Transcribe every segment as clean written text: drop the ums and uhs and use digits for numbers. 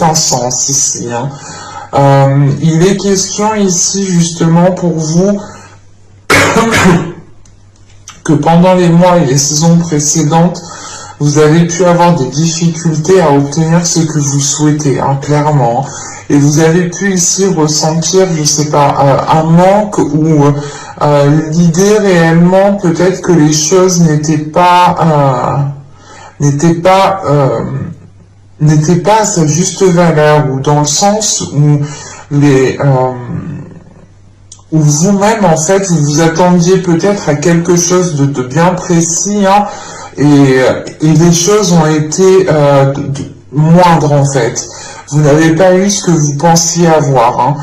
un sens ici. Hein. Il est question ici justement pour vous que pendant les mois et les saisons précédentes, vous avez pu avoir des difficultés à obtenir ce que vous souhaitez, hein, clairement. Et vous avez pu ici ressentir, je sais pas, un manque ou l'idée réellement peut-être que les choses n'étaient pas à sa juste valeur, ou dans le sens où où vous-même, en fait, vous vous attendiez peut-être à quelque chose de bien précis, hein, et les choses ont été moindres, en fait. Vous n'avez pas eu ce que vous pensiez avoir. Hein.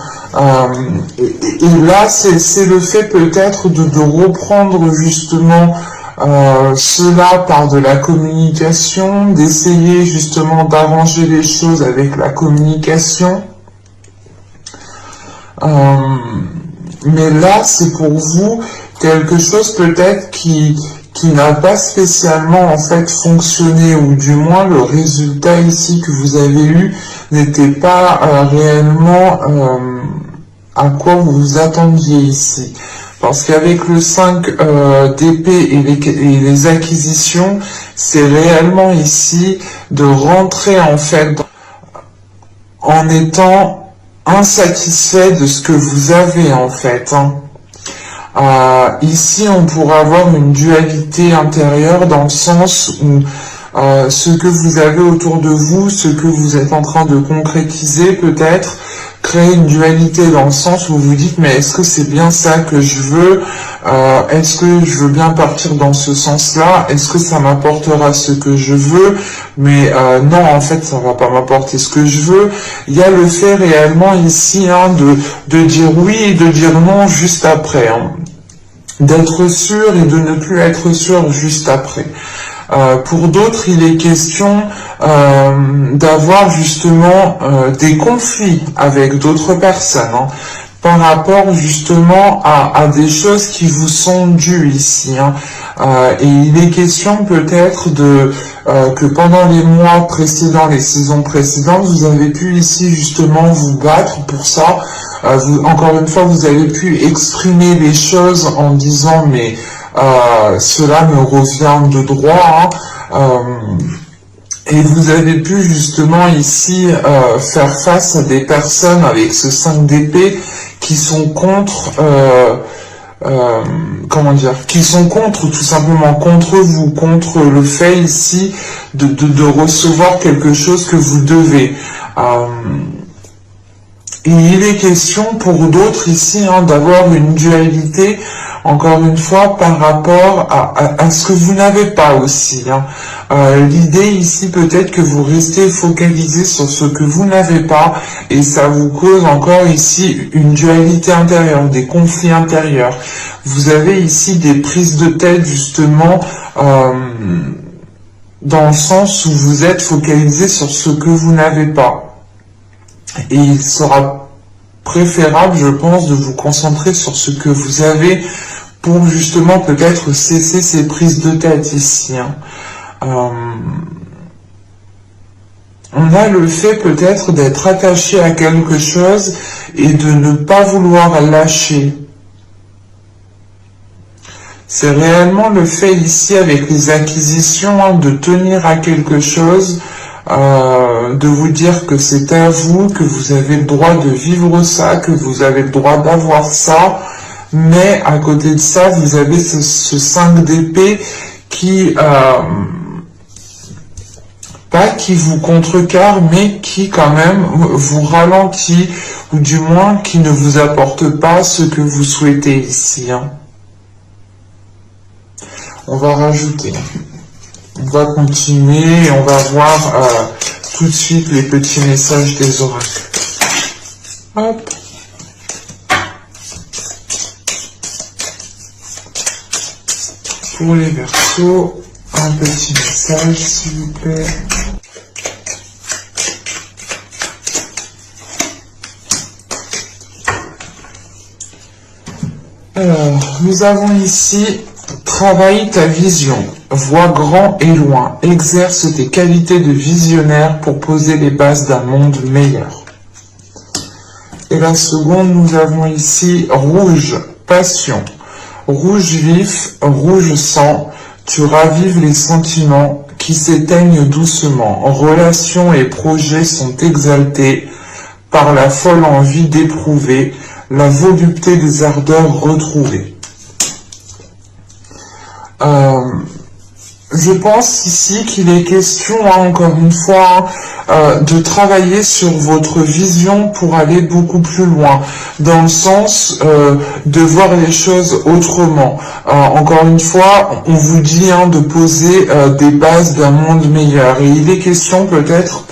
Et là, c'est le fait peut-être de reprendre justement cela par de la communication, d'essayer justement d'arranger les choses avec la communication. Mais là, c'est pour vous quelque chose peut-être qui n'a pas spécialement en fait fonctionné, ou du moins le résultat ici que vous avez eu n'était pas réellement à quoi vous vous attendiez ici. Parce qu'avec le 5 d'épée et les acquisitions, c'est réellement ici de rentrer en fait en étant insatisfait de ce que vous avez en fait. Hein. Ici, on pourrait avoir une dualité intérieure dans le sens où ce que vous avez autour de vous, ce que vous êtes en train de concrétiser peut-être, crée une dualité dans le sens où vous dites mais est-ce que c'est bien ça que je veux, est-ce que je veux bien partir dans ce sens-là, est-ce que ça m'apportera ce que je veux, mais non en fait ça va pas m'apporter ce que je veux. Il y a le fait réellement ici hein, de dire oui et de dire non juste après, hein. D'être sûr et de ne plus être sûr juste après. Pour d'autres, il est question d'avoir justement des conflits avec d'autres personnes, hein, par rapport justement à des choses qui vous sont dues ici. Hein. Et il est question peut-être que pendant les mois précédents, les saisons précédentes, vous avez pu ici justement vous battre pour ça. Encore une fois, vous avez pu exprimer les choses en disant mais cela me revient de droit, hein, et vous avez pu justement ici faire face à des personnes avec ce 5 d'épée qui sont contre, comment dire, qui sont contre, tout simplement contre vous, contre le fait ici de recevoir quelque chose que vous devez. Et il est question pour d'autres ici hein, d'avoir une dualité, encore une fois, par rapport à ce que vous n'avez pas aussi. Hein. L'idée ici peut-être que vous restez focalisé sur ce que vous n'avez pas, et ça vous cause encore ici une dualité intérieure, des conflits intérieurs. Vous avez ici des prises de tête justement dans le sens où vous êtes focalisé sur ce que vous n'avez pas. Et il sera préférable, je pense, de vous concentrer sur ce que vous avez pour justement peut-être cesser ces prises de tête ici. Hein. On a le fait peut-être d'être attaché à quelque chose et de ne pas vouloir lâcher. C'est réellement le fait ici avec les acquisitions hein, de tenir à quelque chose, de vous dire que c'est à vous, que vous avez le droit de vivre ça, que vous avez le droit d'avoir ça, mais à côté de ça, vous avez ce 5 d'épée qui, pas qui vous contrecarre, mais qui quand même vous ralentit, ou du moins qui ne vous apporte pas ce que vous souhaitez ici. Hein. On va rajouter. On va continuer et on va voir tout de suite les petits messages des oracles. Hop. Pour les Verseaux, un petit message s'il vous plaît. Alors, nous avons ici « Travaille ta vision ». vois grand et loin, exerce tes qualités de visionnaire pour poser les bases d'un monde meilleur. Et la seconde, nous avons ici rouge, passion. Rouge vif, rouge sang, tu ravives les sentiments qui s'éteignent doucement. Relations et projets sont exaltés par la folle envie d'éprouver la volupté des ardeurs retrouvées. Je pense ici qu'il est question, encore une fois, de travailler sur votre vision pour aller beaucoup plus loin, dans le sens de voir les choses autrement. Encore une fois, on vous dit de poser des bases d'un monde meilleur. Et il est question peut-être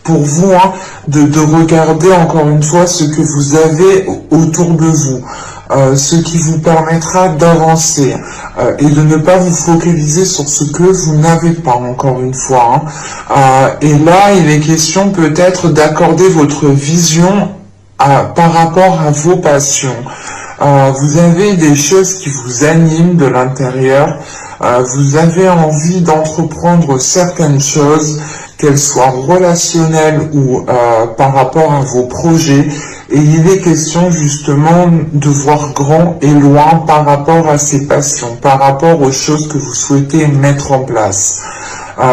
pour vous de regarder encore une fois ce que vous avez autour de vous. Ce qui vous permettra d'avancer et de ne pas vous focaliser sur ce que vous n'avez pas, encore une fois. Et là, il est question peut-être d'accorder votre vision par rapport à vos passions. Vous avez des choses qui vous animent de l'intérieur, vous avez envie d'entreprendre certaines choses, qu'elles soient relationnelles ou par rapport à vos projets. Et il est question justement de voir grand et loin par rapport à ces passions, par rapport aux choses que vous souhaitez mettre en place.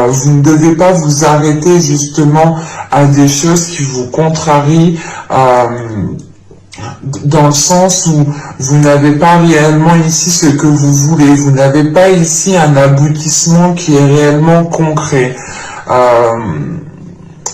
Vous ne devez pas vous arrêter justement à des choses qui vous contrarient, dans le sens où vous n'avez pas réellement ici ce que vous voulez, vous n'avez pas ici un aboutissement qui est réellement concret.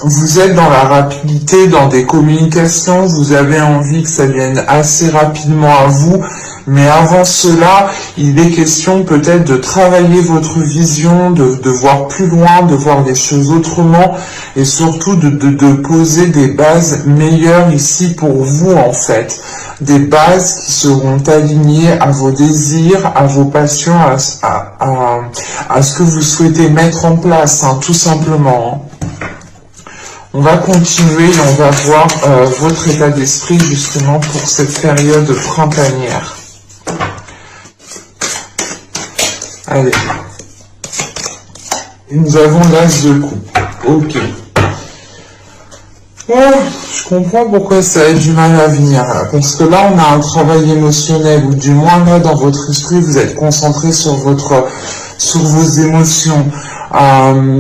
Vous êtes dans la rapidité, dans des communications, vous avez envie que ça vienne assez rapidement à vous, mais avant cela, il est question peut-être de travailler votre vision, de voir plus loin, de voir les choses autrement, et surtout de poser des bases meilleures ici pour vous en fait. Des bases qui seront alignées à vos désirs, à vos passions, à ce que vous souhaitez mettre en place, tout simplement. On va continuer et on va voir votre état d'esprit justement pour cette période printanière. Allez. Nous avons l'as de coupe. Ok. Oh, je comprends pourquoi ça a du mal à venir. Parce que là, on a un travail émotionnel, ou du moins là, dans votre esprit, vous êtes concentré sur vos émotions.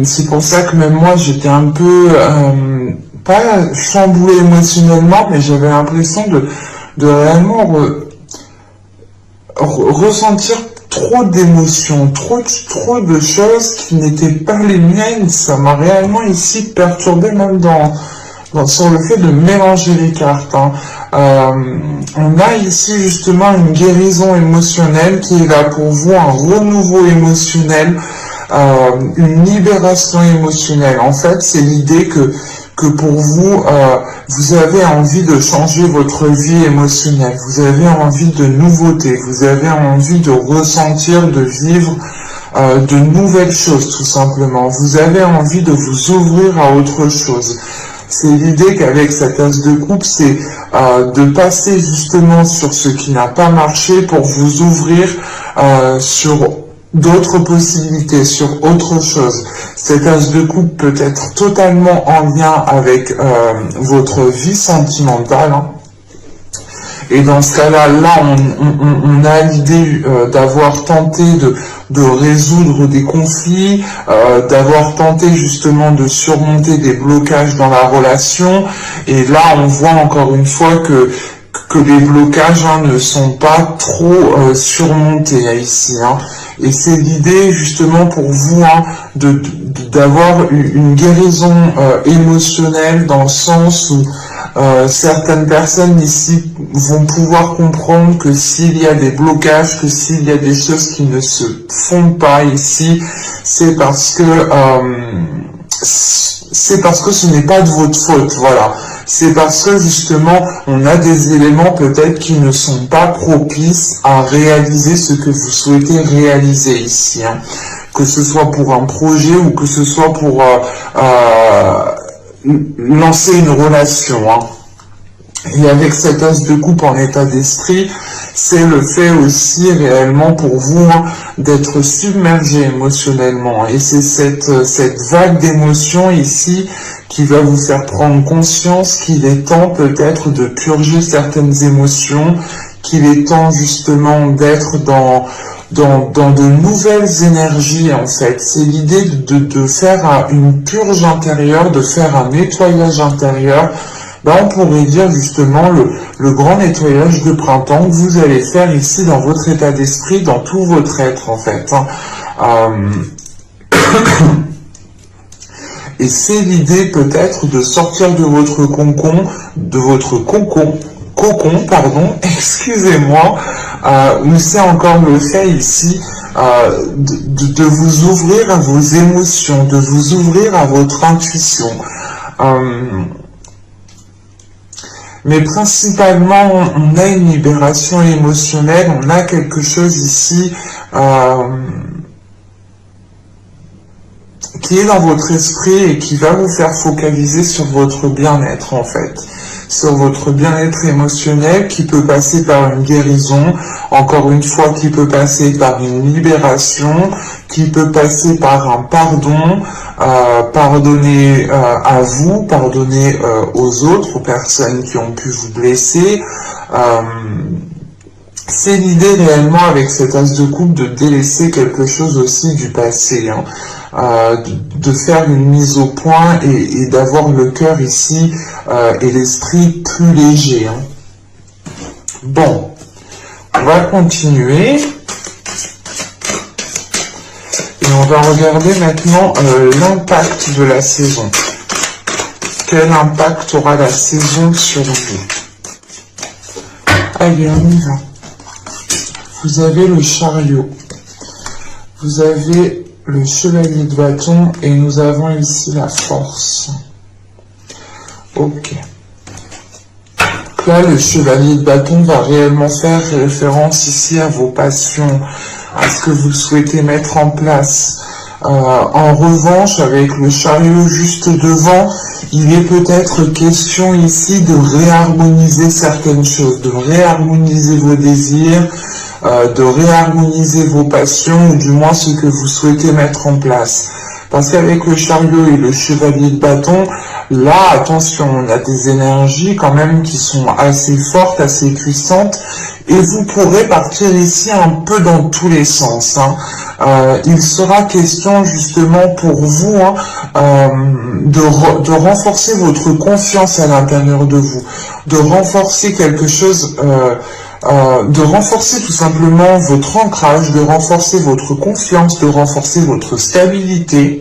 C'est pour ça que même moi j'étais un peu pas chamboulé émotionnellement, mais j'avais l'impression de réellement ressentir trop d'émotions, trop de choses qui n'étaient pas les miennes. Ça m'a réellement ici perturbé, même sur le fait de mélanger les cartes. On a ici justement une guérison émotionnelle qui est là pour vous, un renouveau émotionnel, une libération émotionnelle. En fait, c'est l'idée que pour vous, vous avez envie de changer votre vie émotionnelle, vous avez envie de nouveautés, vous avez envie de ressentir, de vivre de nouvelles choses tout simplement. Vous avez envie de vous ouvrir à autre chose. C'est l'idée qu'avec cette as de coupe, c'est de passer justement sur ce qui n'a pas marché pour vous ouvrir sur d'autres possibilités, sur autre chose. Cette as de coupe peut être totalement en lien avec votre vie sentimentale. Et dans ce cas-là, on a l'idée d'avoir tenté de résoudre des conflits, d'avoir tenté justement de surmonter des blocages dans la relation. Et là, on voit encore une fois que les blocages ne sont pas trop surmontés ici. Et c'est l'idée justement pour vous d'avoir une guérison émotionnelle, dans le sens où certaines personnes ici vont pouvoir comprendre que s'il y a des blocages, que s'il y a des choses qui ne se font pas ici, c'est parce que ce n'est pas de votre faute, voilà. C'est parce que justement, on a des éléments peut-être qui ne sont pas propices à réaliser ce que vous souhaitez réaliser ici. Que ce soit pour un projet ou que ce soit pour lancer une relation. Et avec cette as de coupe en état d'esprit, c'est le fait aussi réellement pour vous d'être submergé émotionnellement. Et c'est cette vague d'émotions ici qui va vous faire prendre conscience qu'il est temps peut-être de purger certaines émotions, qu'il est temps justement d'être dans de nouvelles énergies en fait. C'est l'idée de faire une purge intérieure, de faire un nettoyage intérieur. Ben, on pourrait dire justement le grand nettoyage de printemps que vous allez faire ici dans votre état d'esprit, dans tout votre être en fait. Et c'est l'idée peut-être de sortir de votre cocon, pardon, excusez-moi, où c'est encore le fait ici de vous ouvrir à vos émotions, de vous ouvrir à votre intuition. Mais principalement, on a une libération émotionnelle, on a quelque chose ici qui est dans votre esprit et qui va vous faire focaliser sur votre bien-être en fait. Sur votre bien-être émotionnel qui peut passer par une guérison, encore une fois qui peut passer par une libération, qui peut passer par un pardon, pardonner à vous, pardonner aux autres, aux personnes qui ont pu vous blesser. C'est l'idée réellement avec cet as de coupe de délaisser quelque chose aussi du passé, de faire une mise au point et d'avoir le cœur ici et l'esprit plus léger. Bon, on va continuer. Et on va regarder maintenant l'impact de la saison. Quel impact aura la saison sur vous? Allez, on y va. Vous avez le chariot. Vous avez le chevalier de bâton et nous avons ici la force. Ok. Là, le chevalier de bâton va réellement faire référence ici à vos passions, à ce que vous souhaitez mettre en place. En revanche, avec le chariot juste devant, il est peut-être question ici de réharmoniser certaines choses, de réharmoniser vos désirs, de réharmoniser vos passions, ou du moins ce que vous souhaitez mettre en place. Parce qu'avec le chariot et le chevalier de bâton, là, attention, on a des énergies quand même qui sont assez fortes, assez puissantes, et vous pourrez partir ici un peu dans tous les sens. Il sera question justement pour vous de renforcer votre confiance à l'intérieur de vous, de renforcer quelque chose, de renforcer tout simplement votre ancrage, de renforcer votre confiance, de renforcer votre stabilité.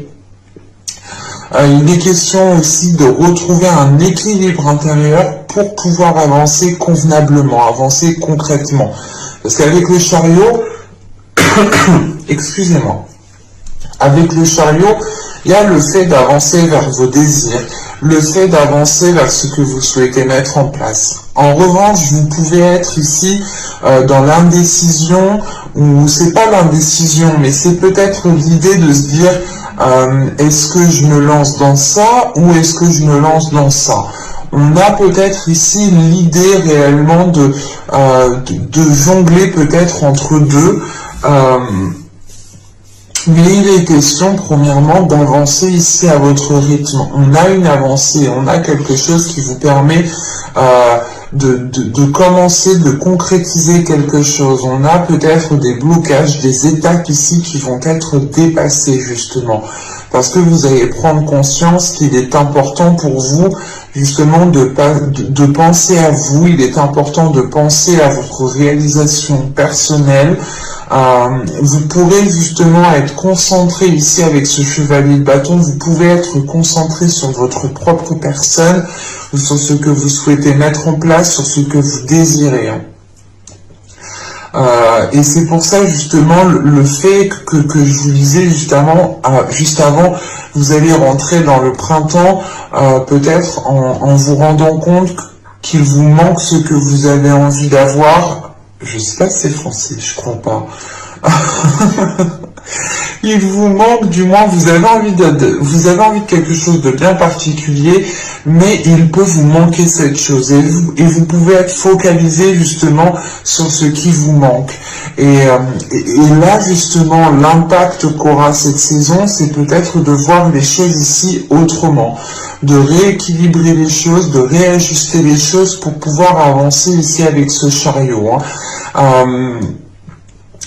Il est question aussi de retrouver un équilibre intérieur pour pouvoir avancer convenablement, avancer concrètement. Parce qu'avec le chariot, excusez-moi, avec le chariot, il y a le fait d'avancer vers vos désirs, le fait d'avancer vers ce que vous souhaitez mettre en place. En revanche, vous pouvez être ici dans l'indécision, ou c'est pas l'indécision, mais c'est peut-être l'idée de se dire est-ce que je me lance dans ça ou est-ce que je me lance dans ça? On a peut-être ici l'idée réellement de jongler peut-être entre deux. Mais il est question, premièrement, d'avancer ici à votre rythme. On a une avancée, on a quelque chose qui vous permet de commencer, de concrétiser quelque chose. On a peut-être des blocages, des étapes ici qui vont être dépassées, justement. Parce que vous allez prendre conscience qu'il est important pour vous, justement, de penser à vous. Il est important de penser à votre réalisation personnelle. Vous pourrez justement être concentré ici avec ce chevalier de bâton, vous pouvez être concentré sur votre propre personne, sur ce que vous souhaitez mettre en place, sur ce que vous désirez. Et c'est pour ça justement le fait que je vous disais juste avant, vous allez rentrer dans le printemps, peut-être en vous rendant compte qu'il vous manque ce que vous avez envie d'avoir. Je sais pas si c'est français, je crois pas. Il vous manque, du moins, vous avez envie de quelque chose de bien particulier, mais il peut vous manquer cette chose. Et vous pouvez être focalisé justement sur ce qui vous manque. Et là, justement, l'impact qu'aura cette saison, c'est peut-être de voir les choses ici autrement, de rééquilibrer les choses, de réajuster les choses pour pouvoir avancer ici avec ce chariot.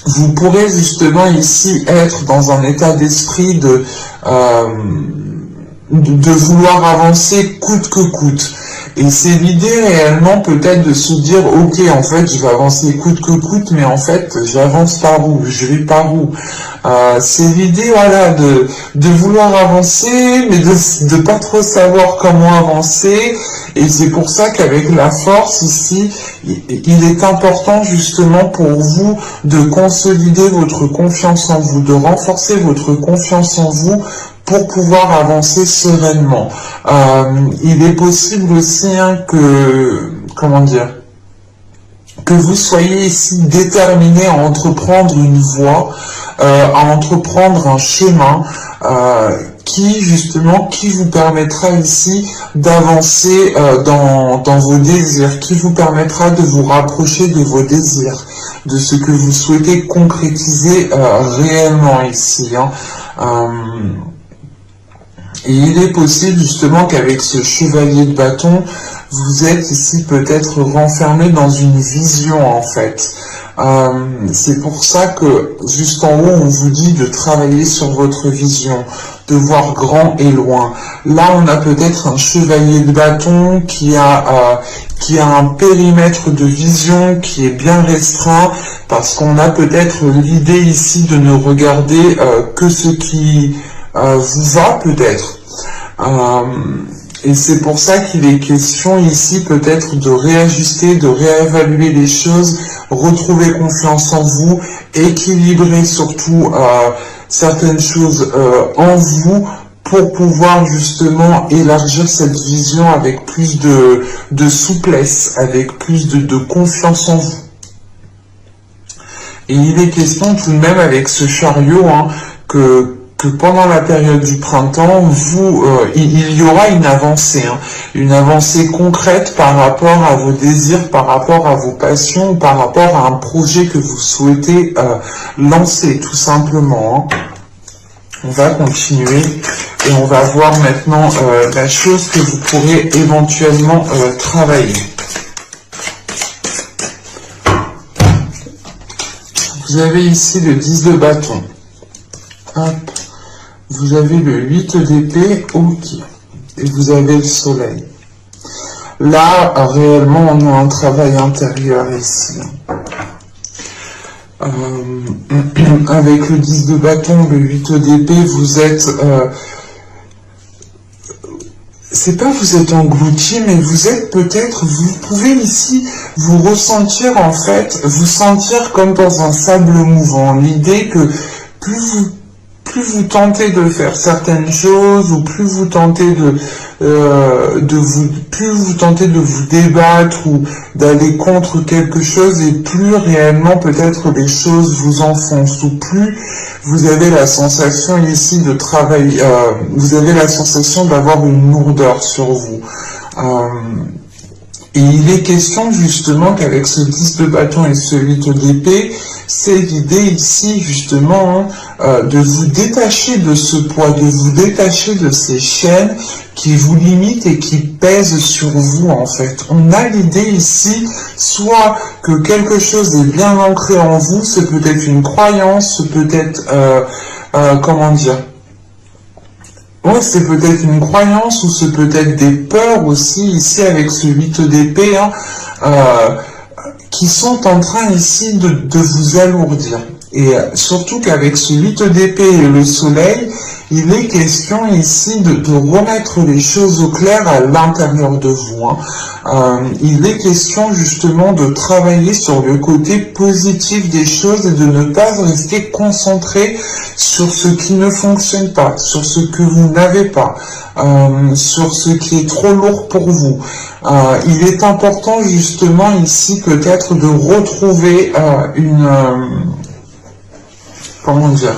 Vous pourrez justement ici être dans un état d'esprit de vouloir avancer coûte que coûte. Et c'est l'idée réellement peut-être de se dire, ok, en fait, je vais avancer coûte que coûte, mais en fait, j'avance par où? Je vais par où? C'est l'idée, voilà, de vouloir avancer, mais de pas trop savoir comment avancer. Et c'est pour ça qu'avec la force ici, il est important justement pour vous de consolider votre confiance en vous, de renforcer votre confiance en vous pour pouvoir avancer sereinement. Il est possible aussi que, comment dire, que vous soyez ici déterminé à entreprendre une voie, à entreprendre un chemin qui vous permettra ici d'avancer dans vos désirs, qui vous permettra de vous rapprocher de vos désirs, de ce que vous souhaitez concrétiser réellement ici. Et il est possible justement qu'avec ce chevalier de bâton, vous êtes ici peut-être renfermé dans une vision en fait. C'est pour ça que juste en haut, on vous dit de travailler sur votre vision, de voir grand et loin. Là, on a peut-être un chevalier de bâton qui a un périmètre de vision qui est bien restreint, parce qu'on a peut-être l'idée ici de ne regarder que ce qui vous va peut-être. Et c'est pour ça qu'il est question ici peut-être de réajuster, de réévaluer les choses, retrouver confiance en vous, équilibrer surtout certaines choses en vous pour pouvoir justement élargir cette vision avec plus de souplesse, avec plus de confiance en vous. Et il est question tout de même avec ce chariot que pendant la période du printemps, il y aura une avancée concrète par rapport à vos désirs, par rapport à vos passions, par rapport à un projet que vous souhaitez lancer, tout simplement. On va continuer et on va voir maintenant la chose que vous pourrez éventuellement travailler. Vous avez ici le 10 de bâton. Hop. Vous avez le 8 d'épée, ok. Et vous avez le soleil. Là, réellement, on a un travail intérieur ici. Avec le 10 de bâton, le 8 d'épée, vous êtes... c'est pas vous êtes englouti, mais vous êtes peut-être... Vous pouvez ici vous ressentir, en fait, vous sentir comme dans un sable mouvant. L'idée que plus vous tentez de faire certaines choses, ou plus vous tentez plus vous tentez de vous débattre ou d'aller contre quelque chose, et plus réellement peut-être les choses vous enfoncent, ou plus vous avez la sensation ici de travailler, vous avez la sensation d'avoir une lourdeur sur vous. Et il est question justement qu'avec ce 10 de bâton et ce 8 d'épée, c'est l'idée ici justement de vous détacher de ce poids, de vous détacher de ces chaînes qui vous limitent et qui pèsent sur vous en fait. On a l'idée ici, soit que quelque chose est bien ancré en vous, c'est peut-être une croyance, c'est peut-être, comment dire, ouais, c'est peut-être une croyance, ou c'est peut-être des peurs aussi, ici avec ce 8 d'épée, qui sont en train ici de vous alourdir. Et surtout qu'avec ce 8 d'épée et le soleil, il est question ici de remettre les choses au clair à l'intérieur de vous. Il est question justement de travailler sur le côté positif des choses et de ne pas rester concentré sur ce qui ne fonctionne pas, sur ce que vous n'avez pas, sur ce qui est trop lourd pour vous. Il est important justement ici peut-être de retrouver comment dire,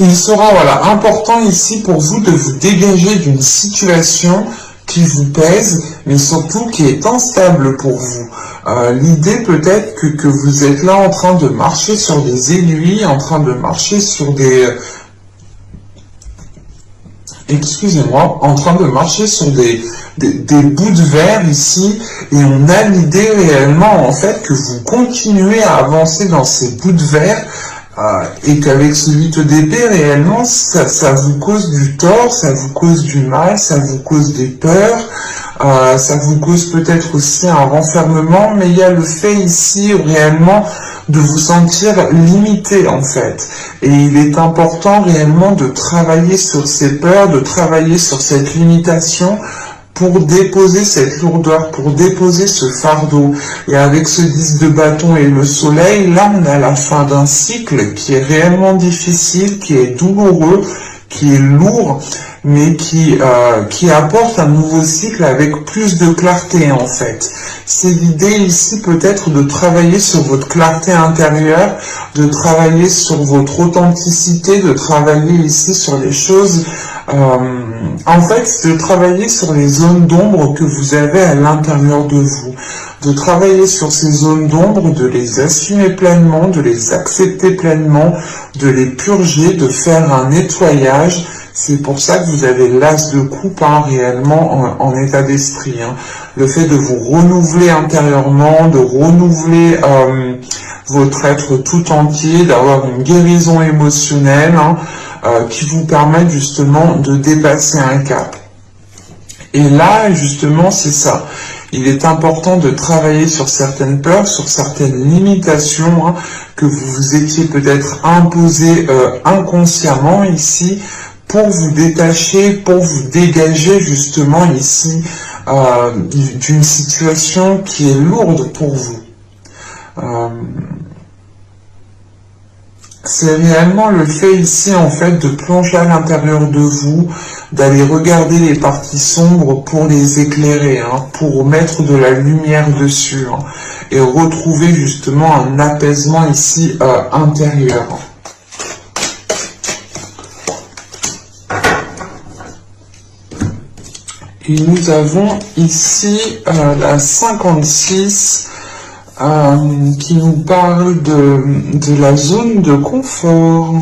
il sera voilà, important ici pour vous de vous dégager d'une situation qui vous pèse, mais surtout qui est instable pour vous. L'idée peut-être que vous êtes là en train de marcher sur des aiguilles, en train de marcher sur des... Excusez-moi, en train de marcher sur des bouts de verre ici, et on a l'idée réellement en fait que vous continuez à avancer dans ces bouts de verre, et qu'avec ce 8 d'épée, réellement, ça vous cause du tort, ça vous cause du mal, ça vous cause des peurs, ça vous cause peut-être aussi un renfermement, mais il y a le fait ici réellement de vous sentir limité en fait. Et il est important réellement de travailler sur ces peurs, de travailler sur cette limitation, pour déposer cette lourdeur, pour déposer ce fardeau. Et avec ce 10 de bâton et le soleil, là on a la fin d'un cycle qui est réellement difficile, qui est douloureux, qui est lourd, mais qui apporte un nouveau cycle avec plus de clarté en fait. C'est l'idée ici peut-être de travailler sur votre clarté intérieure, de travailler sur votre authenticité, de travailler ici sur les choses, en fait, de travailler sur les zones d'ombre que vous avez à l'intérieur de vous, de travailler sur ces zones d'ombre, de les assumer pleinement, de les accepter pleinement, de les purger, de faire un nettoyage. C'est pour ça que vous avez l'as de coupe réellement en état d'esprit. Le fait de vous renouveler intérieurement, de renouveler votre être tout entier, d'avoir une guérison émotionnelle qui vous permet justement de dépasser un cap. Et là, justement, c'est ça. Il est important de travailler sur certaines peurs, sur certaines limitations que vous vous étiez peut-être imposées inconsciemment ici, pour vous détacher, pour vous dégager justement ici d'une situation qui est lourde pour vous. C'est réellement le fait ici en fait de plonger à l'intérieur de vous, d'aller regarder les parties sombres pour les éclairer, pour mettre de la lumière dessus et retrouver justement un apaisement ici intérieur. Et nous avons ici la 56 qui nous parle de la zone de confort.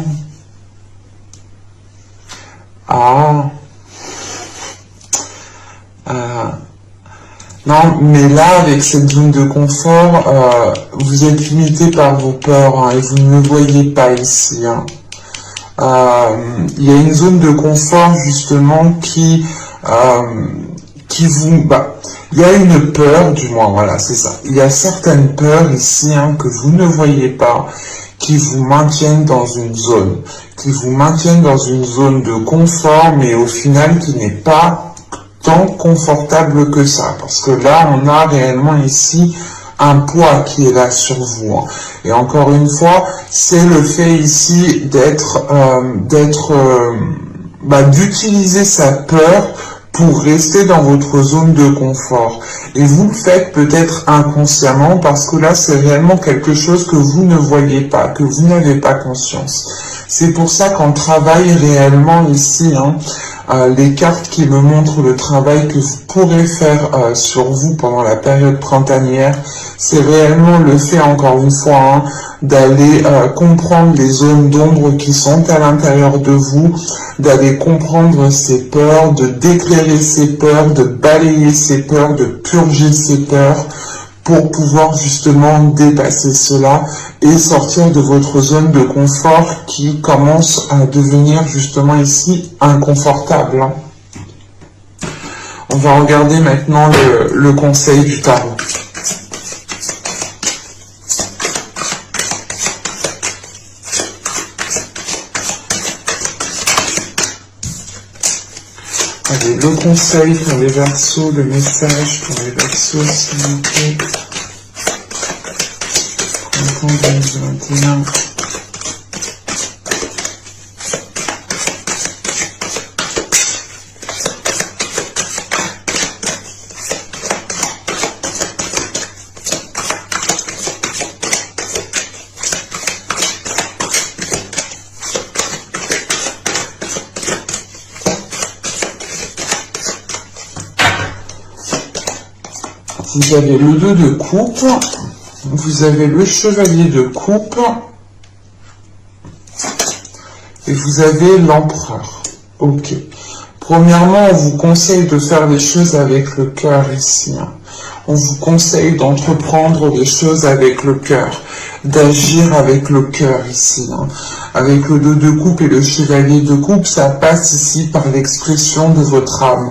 Non, mais là, avec cette zone de confort, vous êtes limité par vos peurs et vous ne le voyez pas ici. Il y a une zone de confort justement qui vous... il y a une peur, du moins, voilà, c'est ça. Il y a certaines peurs ici que vous ne voyez pas, qui vous maintiennent dans une zone, de confort, mais au final qui n'est pas tant confortable que ça. Parce que là, on a réellement ici un poids qui est là sur vous. Et encore une fois, c'est le fait ici d'utiliser sa peur pour rester dans votre zone de confort. Et vous le faites peut-être inconsciemment parce que là, c'est réellement quelque chose que vous ne voyez pas, que vous n'avez pas conscience. C'est pour ça qu'on travaille réellement ici, les cartes qui me montrent le travail que vous pourrez faire sur vous pendant la période printanière, c'est réellement le fait, encore une fois, d'aller comprendre les zones d'ombre qui sont à l'intérieur de vous, d'aller comprendre ces peurs, de d'éclairer ces peurs, de balayer ces peurs, de purger ces peurs, pour pouvoir justement dépasser cela et sortir de votre zone de confort qui commence à devenir justement ici inconfortable. On va regarder maintenant le conseil du tarot. Allez, le conseil pour les Verseaux, le message pour les Verseaux, s'il vous plaît. Printemps 2021. Vous avez le 2 de coupe, vous avez le chevalier de coupe, et vous avez l'empereur. Ok. Premièrement, on vous conseille de faire les choses avec le cœur ici. On vous conseille d'entreprendre des choses avec le cœur, d'agir avec le cœur ici. Avec le 2 de coupe et le chevalier de coupe, ça passe ici par l'expression de votre âme.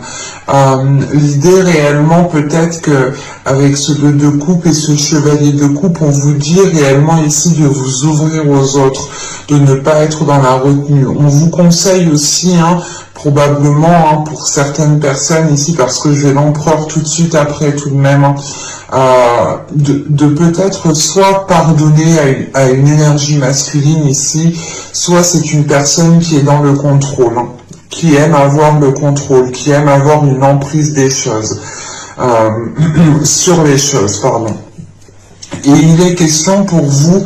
L'idée réellement peut-être que avec ce 2 de coupe et ce chevalier de coupe, on vous dit réellement ici de vous ouvrir aux autres, de ne pas être dans la retenue. On vous conseille aussi, probablement pour certaines personnes ici, parce que je vais l'empereur tout de suite après tout de même, de peut-être soit pardonner à une énergie masculine ici, soit c'est une personne qui est dans le contrôle, qui aime avoir le contrôle, qui aime avoir une emprise des choses, sur les choses, pardon. Et il est question pour vous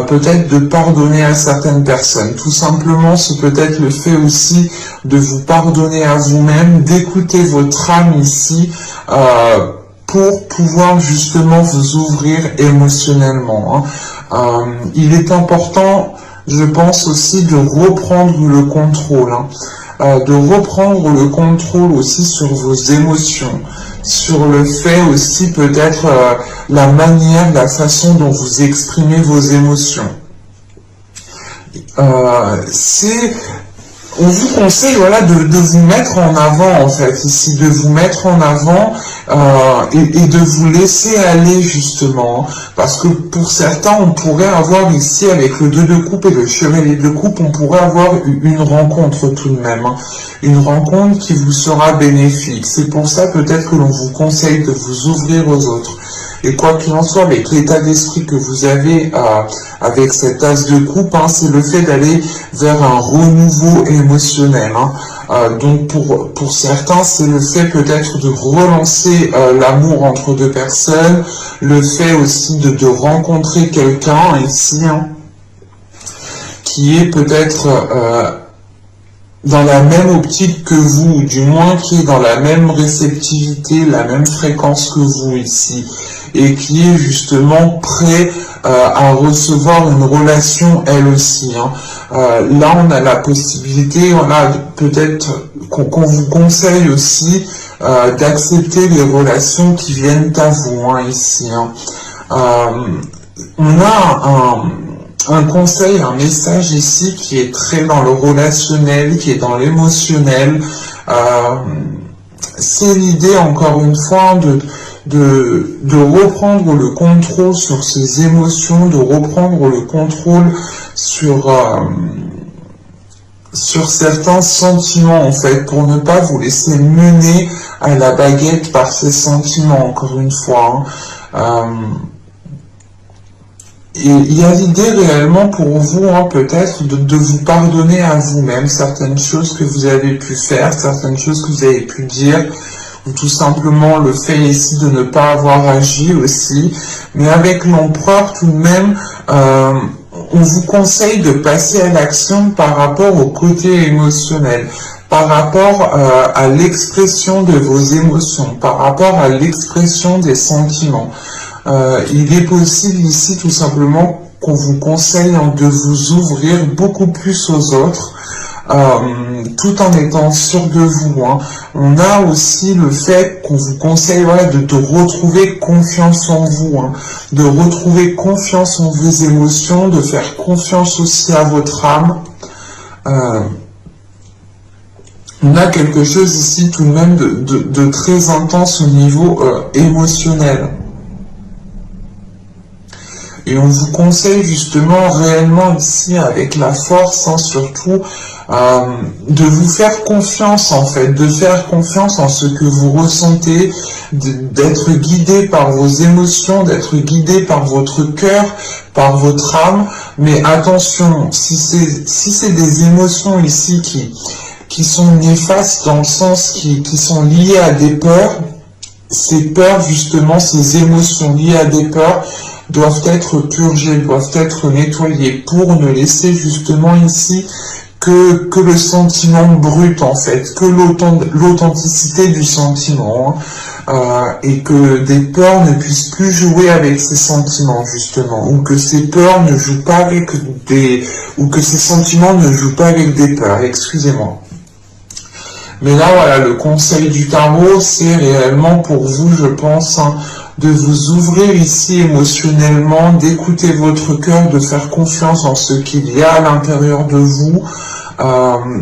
peut-être de pardonner à certaines personnes. Tout simplement, c'est peut-être le fait aussi de vous pardonner à vous-même, d'écouter votre âme ici, pour pouvoir justement vous ouvrir émotionnellement. Il est important, je pense aussi, de reprendre le contrôle, de reprendre le contrôle aussi sur vos émotions, sur le fait aussi peut-être la manière, la façon dont vous exprimez vos émotions. On vous conseille de vous mettre en avant en fait ici, de vous mettre en avant et de vous laisser aller justement, parce que pour certains on pourrait avoir ici avec le 2 de coupe et le chevalier de coupe, on pourrait avoir une rencontre tout de même, une rencontre qui vous sera bénéfique. C'est pour ça peut-être que l'on vous conseille de vous ouvrir aux autres. Et quoi qu'il en soit, avec l'état d'esprit que vous avez avec cet as de coupe, c'est le fait d'aller vers un renouveau émotionnel. Donc pour certains, c'est le fait peut-être de relancer l'amour entre deux personnes, le fait aussi de rencontrer quelqu'un ici, qui est peut-être dans la même optique que vous, ou du moins qui est dans la même réceptivité, la même fréquence que vous ici, et qui est justement prêt à recevoir une relation elle aussi. Là, on a la possibilité, peut-être qu'on vous conseille aussi d'accepter les relations qui viennent à vous ici. On a un conseil, un message ici qui est très dans le relationnel, qui est dans l'émotionnel. C'est l'idée, encore une fois, de reprendre le contrôle sur ses émotions, de reprendre le contrôle sur certains sentiments, en fait, pour ne pas vous laisser mener à la baguette par ces sentiments, encore une fois. Et il y a l'idée réellement pour vous, peut-être, de vous pardonner à vous-même certaines choses que vous avez pu faire, certaines choses que vous avez pu dire, ou tout simplement le fait ici de ne pas avoir agi aussi. Mais avec l'empereur, tout de même, on vous conseille de passer à l'action par rapport au côté émotionnel, par rapport à l'expression de vos émotions, par rapport à l'expression des sentiments. Il est possible ici tout simplement qu'on vous conseille de vous ouvrir beaucoup plus aux autres, tout en étant sûr de vous. On a aussi le fait qu'on vous conseille de retrouver confiance en vous, de retrouver confiance en vos émotions, de faire confiance aussi à votre âme. On a quelque chose ici tout de même de très intense au niveau émotionnel. Et on vous conseille justement réellement ici avec la force, surtout, de vous faire confiance en fait, de faire confiance en ce que vous ressentez, d'être guidé par vos émotions, d'être guidé par votre cœur, par votre âme. Mais attention, si c'est des émotions ici qui sont néfastes dans le sens qui sont liées à des peurs, ces peurs justement, ces émotions liées à des peurs, doivent être purgées, doivent être nettoyées pour ne laisser justement ici que le sentiment brut en fait, que l'authenticité du sentiment. et que des peurs ne puissent plus jouer avec ces sentiments justement, ou que ces peurs ne jouent pas avec ou que ces sentiments ne jouent pas avec des peurs, excusez-moi. Mais là, voilà, le conseil du tarot, c'est réellement pour vous, je pense, hein, de vous ouvrir ici émotionnellement, d'écouter votre cœur, de faire confiance en ce qu'il y a à l'intérieur de vous,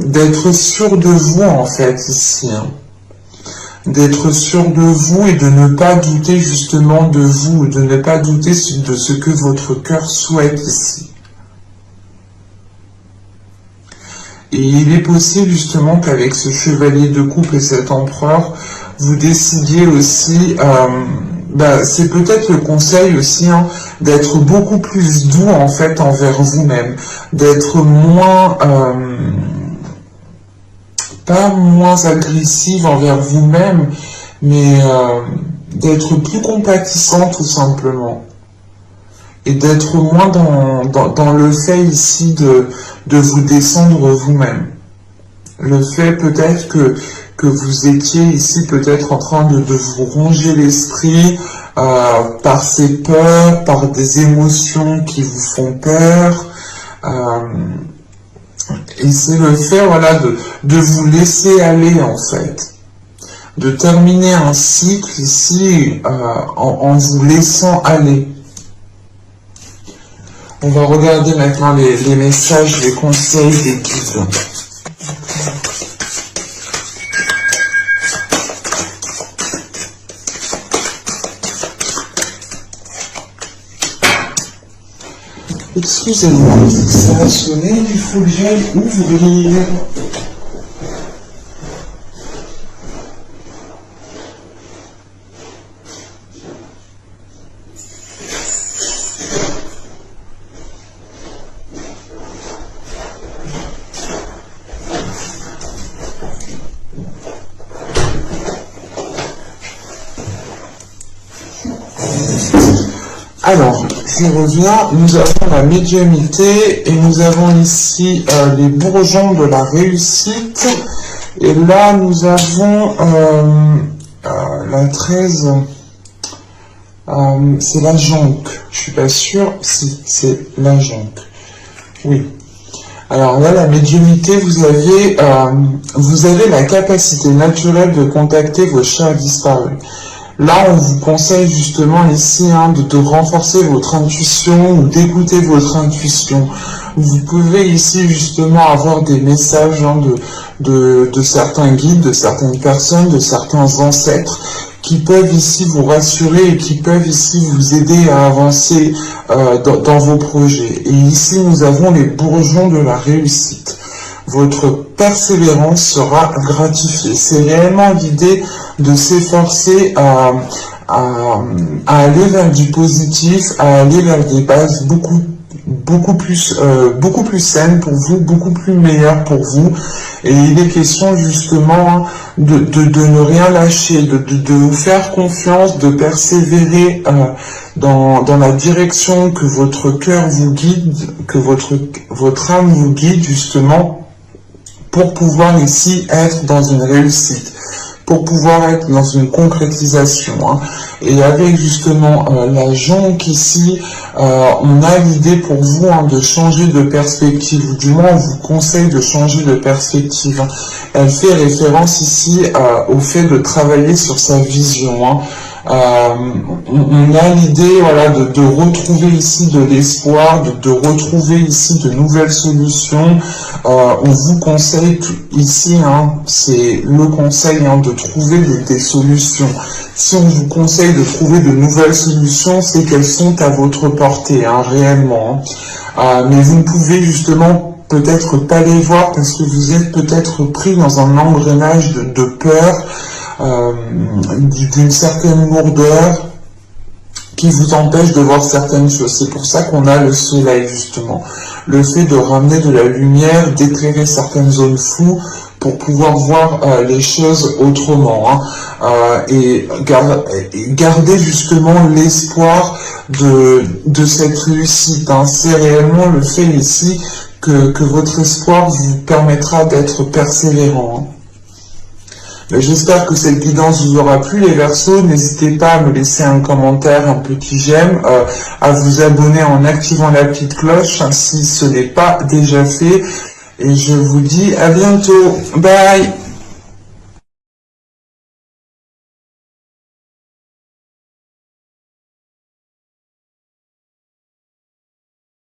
d'être sûr de vous, en fait, ici. Hein. D'être sûr de vous et de ne pas douter justement de vous, de ne pas douter de ce que votre cœur souhaite ici. Et il est possible justement qu'avec ce chevalier de coupe et cet empereur, vous décidiez aussi, c'est peut-être le conseil aussi, hein, d'être beaucoup plus doux en fait envers vous-même, d'être moins, pas moins agressive envers vous-même, mais d'être plus compatissant tout simplement. Et d'être moins dans le fait ici de vous descendre vous-même. Le fait peut-être que vous étiez ici peut-être en train de vous ronger l'esprit par ces peurs, par des émotions qui vous font peur. Et c'est le fait voilà, de vous laisser aller en fait. De terminer un cycle ici en vous laissant aller. On va regarder maintenant les messages, les conseils des guides. Excusez-moi, ça a sonné, il faut que j'aille ouvrir. Alors, je reviens, nous avons la médiumnité et nous avons ici les bourgeons de la réussite. Et là, nous avons la 13, c'est la jonque. Je suis pas sûre si c'est la jonque. Oui. Alors là, la médiumnité, vous avez la capacité naturelle de contacter vos chers disparus. Là, on vous conseille justement ici de renforcer votre intuition ou d'écouter votre intuition. Vous pouvez ici justement avoir des messages de certains guides, de certaines personnes, de certains ancêtres qui peuvent ici vous rassurer et qui peuvent ici vous aider à avancer dans vos projets. Et ici, nous avons les bourgeons de la réussite. Votre persévérance sera gratifiée. C'est réellement l'idée de s'efforcer à aller vers du positif, à aller vers des bases beaucoup plus saines pour vous, beaucoup plus meilleures pour vous. Et il est question justement de ne rien lâcher, de vous faire confiance, de persévérer dans la direction que votre cœur vous guide, que votre âme vous guide justement, pour pouvoir ici être dans une réussite, pour pouvoir être dans une concrétisation. Et avec justement la jonque ici, on a l'idée pour vous de changer de perspective, ou du moins on vous conseille de changer de perspective. Elle fait référence ici au fait de travailler sur sa vision. On a l'idée voilà, de retrouver ici de l'espoir, de retrouver ici de nouvelles solutions. On vous conseille ici, c'est le conseil de trouver des solutions. Si on vous conseille de trouver de nouvelles solutions, c'est qu'elles sont à votre portée, réellement. Mais vous ne pouvez justement peut-être pas les voir parce que vous êtes peut-être pris dans un engrenage de peur, d'une certaine lourdeur qui vous empêche de voir certaines choses. C'est pour ça qu'on a le soleil justement. Le fait de ramener de la lumière, d'éclairer certaines zones floues pour pouvoir voir les choses autrement. Et garder justement l'espoir de cette réussite. C'est réellement le fait ici que votre espoir vous permettra d'être persévérant. J'espère que cette guidance vous aura plu, les Verseaux. N'hésitez pas à me laisser un commentaire, un petit j'aime, à vous abonner en activant la petite cloche si ce n'est pas déjà fait. Et je vous dis à bientôt. Bye!